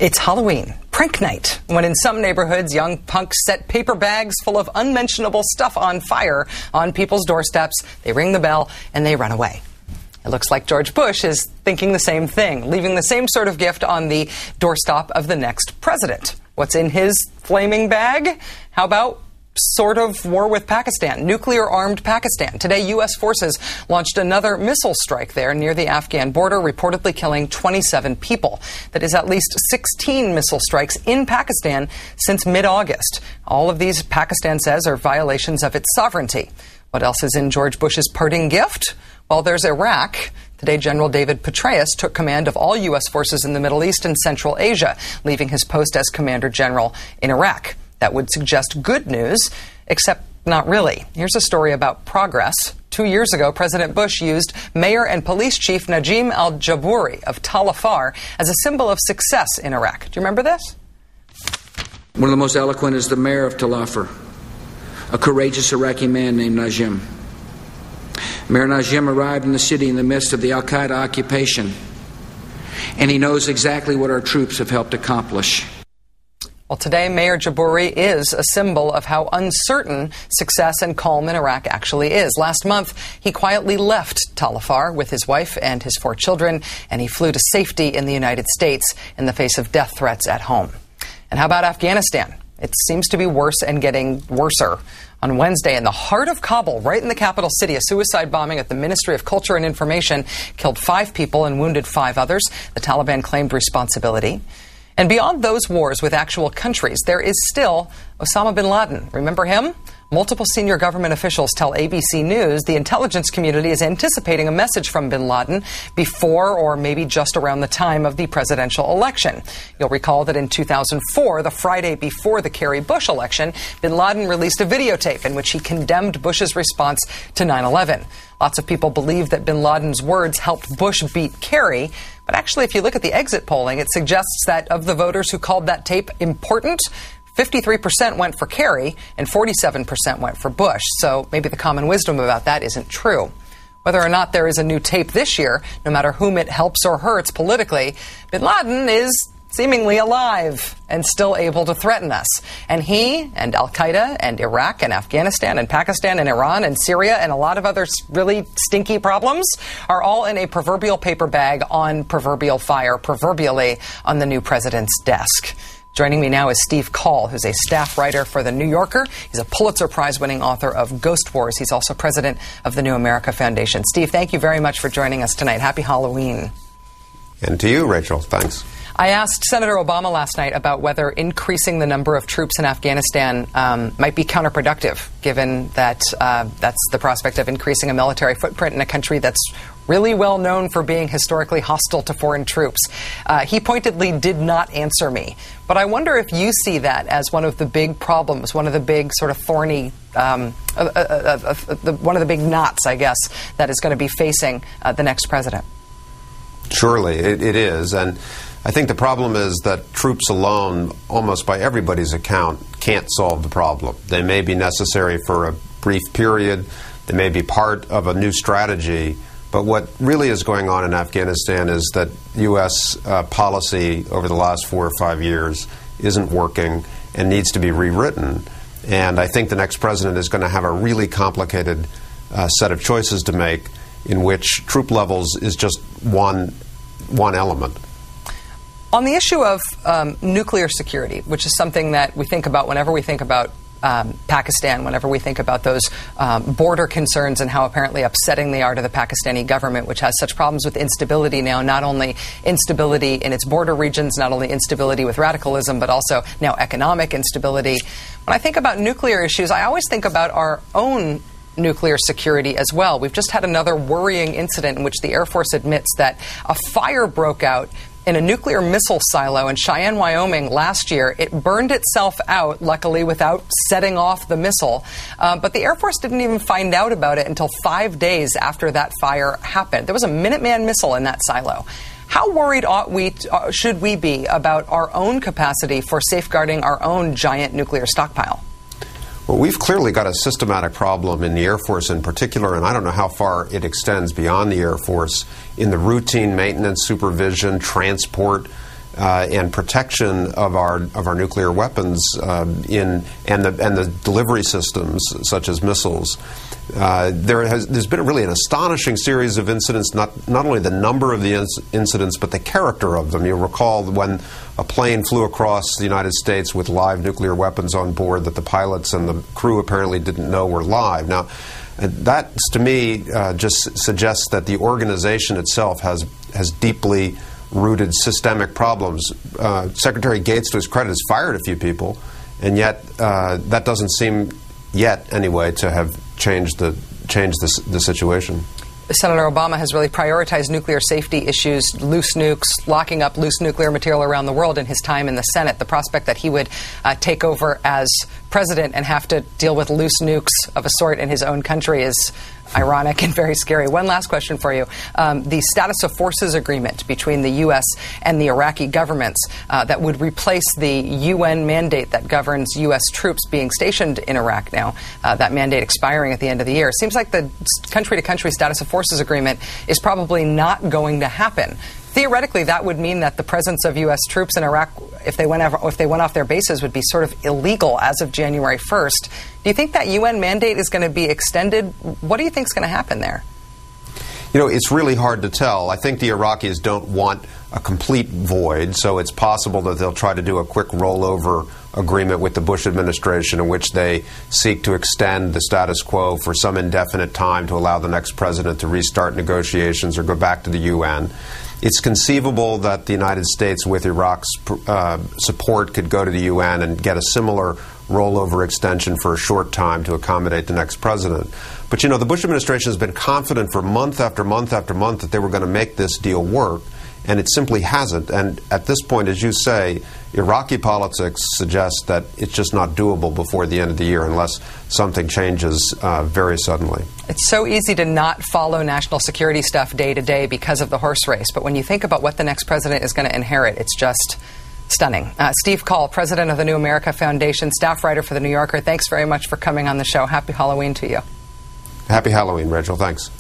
It's Halloween, prank night, when in some neighborhoods, young punks set paper bags full of unmentionable stuff on fire on people's doorsteps. They ring the bell and they run away. It looks like George Bush is thinking the same thing, leaving the same sort of gift on the doorstep of the next president. What's in his flaming bag? How about sort of war with Pakistan, nuclear-armed Pakistan? Today, U.S. forces launched another missile strike there near the Afghan border, reportedly killing 27 people. That is at least 16 missile strikes in Pakistan since mid-August. All of these, Pakistan says, are violations of its sovereignty. What else is in George Bush's parting gift? Well, there's Iraq. Today, General David Petraeus took command of all U.S. forces in the Middle East and Central Asia, leaving his post as Commander General in Iraq. That would suggest good news, except not really. Here's a story about progress. 2 years ago, President Bush used Mayor and Police Chief Najim al-Jabouri of Tal Afar as a symbol of success in Iraq. Do you remember this? One of the most eloquent is the mayor of Tal Afar, a courageous Iraqi man named Najim. Mayor Najim arrived in the city in the midst of the al-Qaeda occupation, and he knows exactly what our troops have helped accomplish. Well, today, Mayor Jabouri is a symbol of how uncertain success and calm in Iraq actually is. Last month, he quietly left Tal Afar with his wife and his 4 children, and he flew to safety in the United States in the face of death threats at home. And how about Afghanistan? It seems to be worse and getting worser. On Wednesday, in the heart of Kabul, right in the capital city, a suicide bombing at the Ministry of Culture and Information killed 5 people and wounded 5 others. The Taliban claimed responsibility. And beyond those wars with actual countries, there is still Osama bin Laden. Remember him? Multiple senior government officials tell ABC News the intelligence community is anticipating a message from bin Laden before or maybe just around the time of the presidential election. You'll recall that in 2004, the Friday before the Kerry Bush election, bin Laden released a videotape in which he condemned Bush's response to 9/11. Lots of people believe that bin Laden's words helped Bush beat Kerry. But actually, if you look at the exit polling, it suggests that of the voters who called that tape important, 53% went for Kerry and 47% went for Bush. So maybe the common wisdom about that isn't true. Whether or not there is a new tape this year, no matter whom it helps or hurts politically, bin Laden is seemingly alive and still able to threaten us. And he and al-Qaeda and Iraq and Afghanistan and Pakistan and Iran and Syria and a lot of other really stinky problems are all in a proverbial paper bag on proverbial fire, proverbially on the new president's desk. Joining me now is Steve Call, who's a staff writer for The New Yorker. He's a Pulitzer Prize-winning author of Ghost Wars. He's also president of the New America Foundation. Steve, thank you very much for joining us tonight. Happy Halloween. And to you, Rachel. Thanks. I asked Senator Obama last night about whether increasing the number of troops in Afghanistan might be counterproductive, given that that's the prospect of increasing a military footprint in a country that's really well known for being historically hostile to foreign troops. He pointedly did not answer me. But I wonder if you see that as one of the big problems, one of the big sort of thorny, one of the big knots, I guess, that is going to be facing the next president. Surely, it is. And I think the problem is that troops alone, almost by everybody's account, can't solve the problem. They may be necessary for a brief period. They may be part of a new strategy. But what really is going on in Afghanistan is that U.S. policy over the last 4 or 5 years isn't working and needs to be rewritten. And I think the next president is going to have a really complicated set of choices to make, in which troop levels is just one element. On the issue of nuclear security, which is something that we think about whenever we think about Pakistan, whenever we think about those border concerns and how apparently upsetting they are to the Pakistani government, which has such problems with instability now, not only instability in its border regions, not only instability with radicalism, but also now economic instability. When I think about nuclear issues, I always think about our own nuclear security as well. We've just had another worrying incident in which the Air Force admits that a fire broke out in a nuclear missile silo in Cheyenne, Wyoming last year. It burned itself out, luckily, without setting off the missile. But the Air Force didn't even find out about it until 5 days after that fire happened. There was a Minuteman missile in that silo. How worried should we be about our own capacity for safeguarding our own giant nuclear stockpile? Well, we've clearly got a systematic problem in the Air Force in particular, and I don't know how far it extends beyond the Air Force, in the routine maintenance, supervision, transport, and protection of our nuclear weapons and the delivery systems such as missiles. There's been really an astonishing series of incidents, not only the number of the incidents, but the character of them. You'll recall when a plane flew across the United States with live nuclear weapons on board that the pilots and the crew apparently didn't know were live. Now, that, to me, just suggests that the organization itself has deeply rooted systemic problems. Secretary Gates, to his credit, has fired a few people, and yet that doesn't seem yet, anyway, to have changed the situation. Senator Obama has really prioritized nuclear safety issues, loose nukes, locking up loose nuclear material around the world in his time in the Senate. The prospect that he would take over as president and have to deal with loose nukes of a sort in his own country is ironic and very scary. One last question for you. The status of forces agreement between the U.S. and the Iraqi governments that would replace the UN mandate that governs U.S. troops being stationed in Iraq now, that mandate expiring at the end of the year. It seems like the country-to-country status of forces agreement is probably not going to happen. Theoretically, that would mean that the presence of U.S. troops in Iraq, if they went off their bases, would be sort of illegal as of January 1st. Do you think that UN mandate is going to be extended? What do you think is going to happen there? You know, it's really hard to tell. I think the Iraqis don't want a complete void, so it's possible that they'll try to do a quick rollover agreement with the Bush administration in which they seek to extend the status quo for some indefinite time to allow the next president to restart negotiations or go back to the UN. It's conceivable that the United States, with Iraq's support, could go to the UN and get a similar rollover extension for a short time to accommodate the next president. But, you know, the Bush administration has been confident for month after month after month that they were going to make this deal work, and it simply hasn't. And at this point, as you say, Iraqi politics suggests that it's just not doable before the end of the year unless something changes very suddenly. It's so easy to not follow national security stuff day to day because of the horse race. But when you think about what the next president is going to inherit, it's just stunning. Steve Call, president of the New America Foundation, staff writer for The New Yorker, thanks very much for coming on the show. Happy Halloween to you. Happy Halloween, Rachel. Thanks.